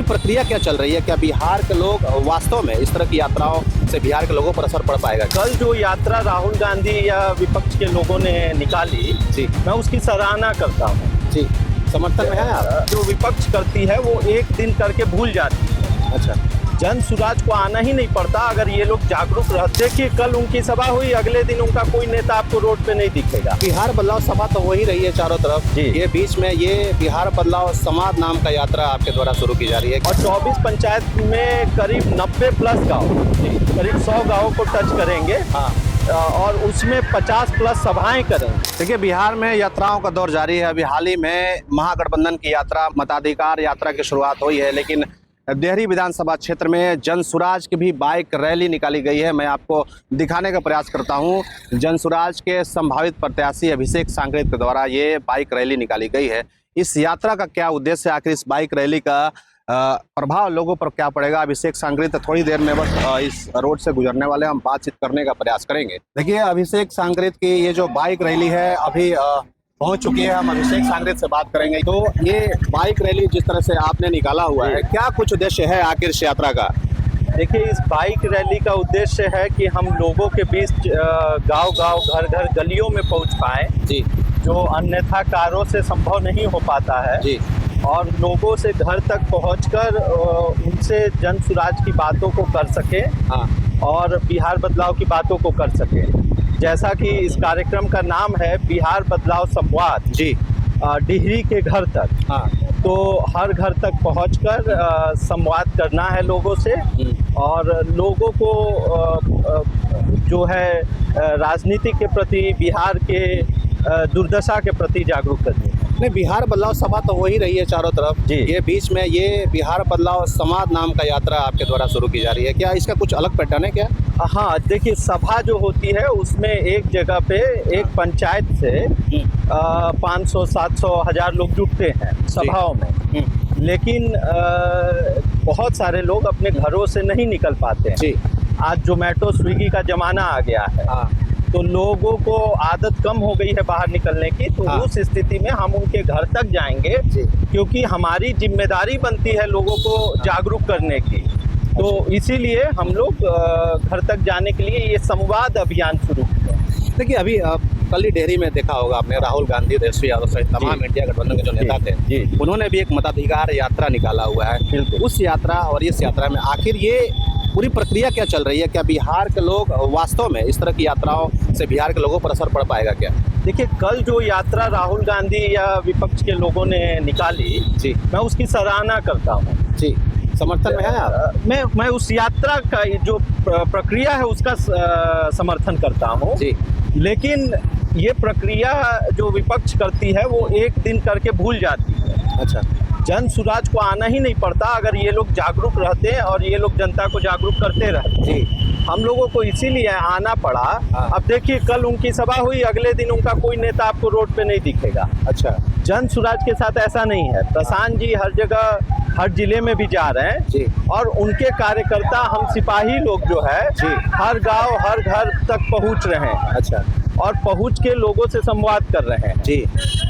प्रक्रिया क्या चल रही है? क्या बिहार के लोग वास्तव में इस तरह की यात्राओं से बिहार के लोगों पर असर पड़ पाएगा? कल जो यात्रा राहुल गांधी या विपक्ष के लोगों ने निकाली, जी, मैं उसकी सराहना करता हूँ। जी, समर्थन में है आप? जो विपक्ष करती है वो एक दिन करके भूल जाती है। अच्छा, जन सुराज को आना ही नहीं पड़ता अगर ये लोग जागरूक रहते। देखिए कल उनकी सभा हुई, अगले दिन उनका कोई नेता आपको रोड पे नहीं दिखेगा। बिहार बदलाव सभा तो हो ही रही है चारों तरफ। जी। ये बीच में ये बिहार बदलाव समाज नाम का यात्रा आपके द्वारा शुरू की जा रही है और 24 पंचायत में करीब 90 प्लस गाँव, करीब 100 गाँवों को टच करेंगे। हाँ, और उसमें 50 प्लस सभाएं करेंगे। देखिए बिहार में यात्राओं का दौर जारी है। अभी हाल ही में महागठबंधन की यात्रा, मताधिकार यात्रा की शुरुआत हुई है, लेकिन डेहरी विधानसभा क्षेत्र में जन सुराज की भी बाइक रैली निकाली गई है। मैं आपको दिखाने का प्रयास करता हूं। जन सुराज के संभावित प्रत्याशी अभिषेक सांकरेत के द्वारा ये बाइक रैली निकाली गई है। इस यात्रा का क्या उद्देश्य है, आखिर इस बाइक रैली का प्रभाव लोगों पर क्या पड़ेगा? अभिषेक सांकरेत थोड़ी देर में बस इस रोड से गुजरने वाले, हम बातचीत करने का प्रयास करेंगे। देखिए अभिषेक सांकरेत की ये जो बाइक रैली है अभी पहुंच चुकी है। हम अभिषेक सांकरेत से बात करेंगे। तो ये बाइक रैली जिस तरह से आपने निकाला हुआ है, क्या कुछ उद्देश्य है आखिर इस यात्रा का? देखिए इस बाइक रैली का उद्देश्य है कि हम लोगों के बीच गांव-गांव, घर-घर, गलियों में पहुंच पाए, जी, जो अन्यथा कारों से संभव नहीं हो पाता है। जी, और लोगों से घर तक पहुंचकर उनसे जन सुराज की बातों को कर सके। हाँ, और बिहार बदलाव की बातों को कर सके। जैसा कि इस कार्यक्रम का नाम है बिहार बदलाव संवाद, जी, डिहरी के घर तक। हाँ, तो हर घर तक पहुंचकर संवाद करना है लोगों से और लोगों को जो है राजनीति के प्रति, बिहार के दुर्दशा के प्रति जागरूक करनी है। नहीं, बिहार बदलाव सभा तो हो ही रही है चारों तरफ। जी। ये बीच में ये बिहार बदलाव समाज नाम का यात्रा आपके द्वारा शुरू की जा रही है। क्या इसका कुछ अलग पैटर्न है क्या? हाँ, देखिए सभा जो होती है उसमें एक जगह पे एक पंचायत से 500, 700, 1000 लोग जुटते हैं सभाओं में। लेकिन बहुत सारे लोग अपने घरों से नहीं निकल पाते हैं। जी, आज जोमेटो, स्विगी का जमाना आ गया है। हाँ, तो लोगों को आदत कम हो गई है बाहर निकलने की। तो हाँ। उस स्थिति में हम उनके घर तक जाएंगे, जी, क्योंकि हमारी जिम्मेदारी बनती है लोगों को जागरूक करने की। तो इसीलिए हम लोग घर तक जाने के लिए ये संवाद अभियान शुरू किया। देखिए अभी कल ही डेहरी में देखा होगा आपने, राहुल गांधी, तेजस्वी यादव सहित तमाम इंडिया गठबंधन के जो नेता थे, जी। उन्होंने भी एक मताधिकार यात्रा निकाला हुआ है। बिल्कुल। उस यात्रा और इस यात्रा में आखिर ये पूरी प्रक्रिया क्या चल रही है? क्या बिहार के लोग वास्तव में इस तरह की यात्राओं से बिहार के लोगों पर असर पड़ पाएगा क्या? देखिए कल जो यात्रा राहुल गांधी या विपक्ष के लोगों ने निकाली, जी, मैं उसकी सराहना करता हूँ। जी, समर्थन में है आप? मैं उस यात्रा का जो प्रक्रिया है उसका समर्थन करता हूँ। जी, लेकिन ये प्रक्रिया जो विपक्ष करती है वो एक दिन करके भूल जाती है। अच्छा, जन सुराज को आना ही नहीं पड़ता अगर ये लोग जागरूक रहते हैं और ये लोग जनता को जागरूक करते रहते। जी, हम लोगों को इसीलिए आना पड़ा। हाँ। अब देखिए कल उनकी सभा हुई, अगले दिन उनका कोई नेता आपको रोड पे नहीं दिखेगा। अच्छा, जन सुराज के साथ ऐसा नहीं है। प्रशांत जी हर जगह, हर जिले में भी जा रहे हैं। जी, और उनके कार्यकर्ता, हम सिपाही लोग जो है, जी। हर गांव, हर घर तक पहुंच रहे हैं अच्छा, और पहुंच के लोगों से संवाद कर रहे हैं। जी,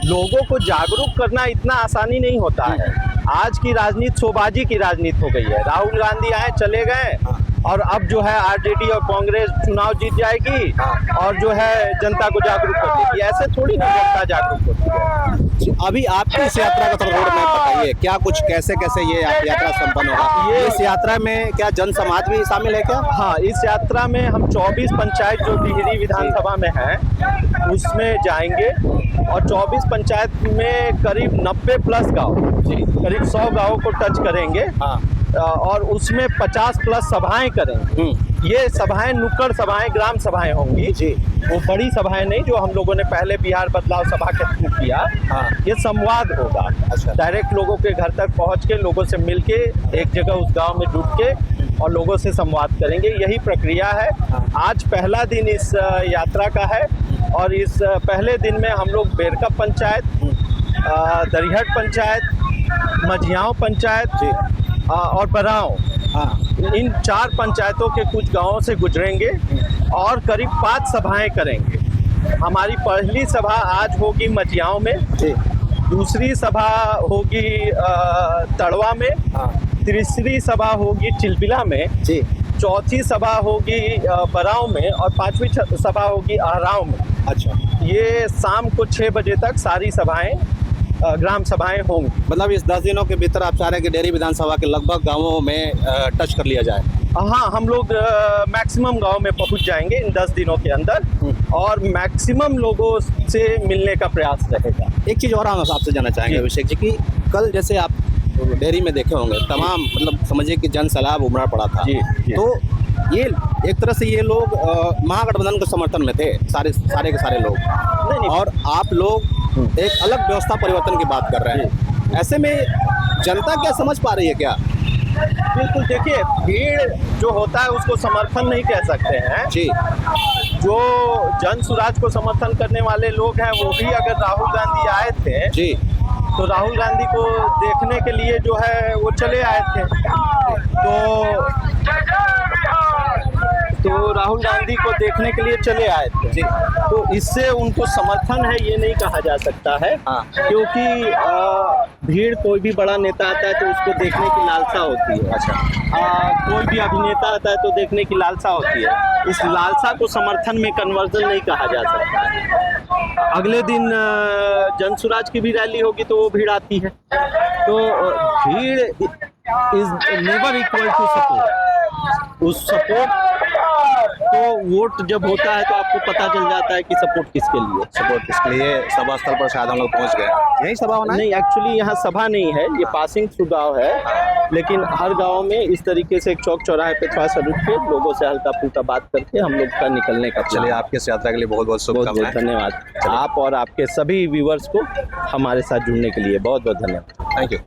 लोगों को जागरूक करना इतना आसानी नहीं होता है। आज की राजनीति शोबाजी की राजनीति हो गई है। राहुल गांधी आए, चले गए, और अब जो है आरजेडी और कांग्रेस चुनाव जीत जाएगी और जो है जनता को जागरूक कर देगी। ऐसे थोड़ी ना जनता जागरूक होती है। अभी आपकी इस यात्रा का थोड़ा रोड मैप बताइए। क्या कुछ कैसे कैसे ये यात्रा संपन्न होगा? इस यात्रा में क्या जन समाज भी शामिल है क्या? हाँ, इस यात्रा में हम 24 पंचायत जो डिहरी विधानसभा में है उसमें जाएंगे और 24 पंचायत में करीब 90 प्लस गाँव, करीब 100 गाँवों को टच करेंगे। हाँ, और उसमें 50 प्लस सभाएं करेंगे। ये सभाएं नुक्कड़ सभाएं, ग्राम सभाएं होंगी। जी, वो बड़ी सभाएं नहीं जो हम लोगों ने पहले बिहार बदलाव सभा के थ्रू किया। हाँ। ये संवाद होगा। अच्छा। डायरेक्ट लोगों के घर तक पहुंच के, लोगों से मिल के, एक जगह उस गांव में जुट के और लोगों से संवाद करेंगे। यही प्रक्रिया है। आज पहला दिन इस यात्रा का है और इस पहले दिन में हम लोग बेरका पंचायत, दरिहट पंचायत, मझियाओं पंचायत और बराव, हाँ, इन 4 पंचायतों के कुछ गांवों से गुजरेंगे और करीब 5 सभाएं करेंगे। हमारी पहली सभा आज होगी मझियाओं में, जी, दूसरी सभा होगी तड़वा में, हाँ, तीसरी सभा होगी चिलबिला में, जी। चौथी सभा होगी बराव में और पांचवी सभा होगी आहराव में। अच्छा, ये शाम को 6 बजे तक सारी सभाएं ग्राम सभाएं होंगी। मतलब इस 10 दिनों के भीतर आप चाह रहे हैं कि डेहरी विधानसभा के लगभग गांवों में टच कर लिया जाए। हाँ, हम लोग मैक्सिमम गांव में पहुंच जाएंगे इन 10 दिनों के अंदर और मैक्सिमम लोगों से मिलने का प्रयास रहेगा। एक चीज़ और हम आपसे जानना चाहेंगे जी। अभिषेक जी की कल जैसे आप डेयरी में देखे होंगे तमाम मतलब समझिए कि जन सैलाब उमड़ा पड़ा था। जी, जी। तो ये एक तरह से ये लोग महागठबंधन के समर्थन में थे, सारे के सारे लोग। नहीं। और आप लोग एक अलग व्यवस्था परिवर्तन की बात कर रहे हैं। ऐसे में जनता क्या समझ पा रही है क्या? बिल्कुल, देखिए भीड़ जो होता है उसको समर्थन नहीं कह सकते हैं जी। जो जन सुराज को समर्थन करने वाले लोग हैं वो भी अगर राहुल गांधी आए थे जी। तो राहुल गांधी को देखने के लिए जो है वो चले आए थे। तो राहुल गांधी को देखने के लिए चले आए थे जी। तो इससे उनको समर्थन है ये नहीं कहा जा सकता है। हाँ। क्योंकि भीड़ कोई भी बड़ा नेता आता है तो उसको देखने की लालसा होती है। अच्छा। कोई भी अभिनेता आता है तो देखने की लालसा होती है। इस लालसा को समर्थन में कन्वर्जन नहीं कहा जा सकता है। अगले दिन जन सुराज की भी रैली होगी तो वो भीड़ आती है। तो भीड़ is never equal to support. उस सपोर्ट तो वोट जब होता है तो आपको पता चल जाता है कि सपोर्ट किसके लिए। सपोर्ट किसके लिए? सभा स्थल पर शायद हम लोग पहुंच गए। यही सभा होना है? नहीं, एक्चुअली यहाँ सभा नहीं है, ये पासिंग थ्रू गाँव है। लेकिन हर गांव में इस तरीके से एक चौक चौराहे पे थोड़ा सा रुक के लोगों से हल्का फुल्का बात करके हम लोग का निकलने का। चलिए, आपके इस यात्रा के लिए बहुत बहुत बहुत बहुत शुभकामनाएं। धन्यवाद। आप और आपके सभी व्यूवर्स को हमारे साथ जुड़ने के लिए बहुत बहुत धन्यवाद। Thank you.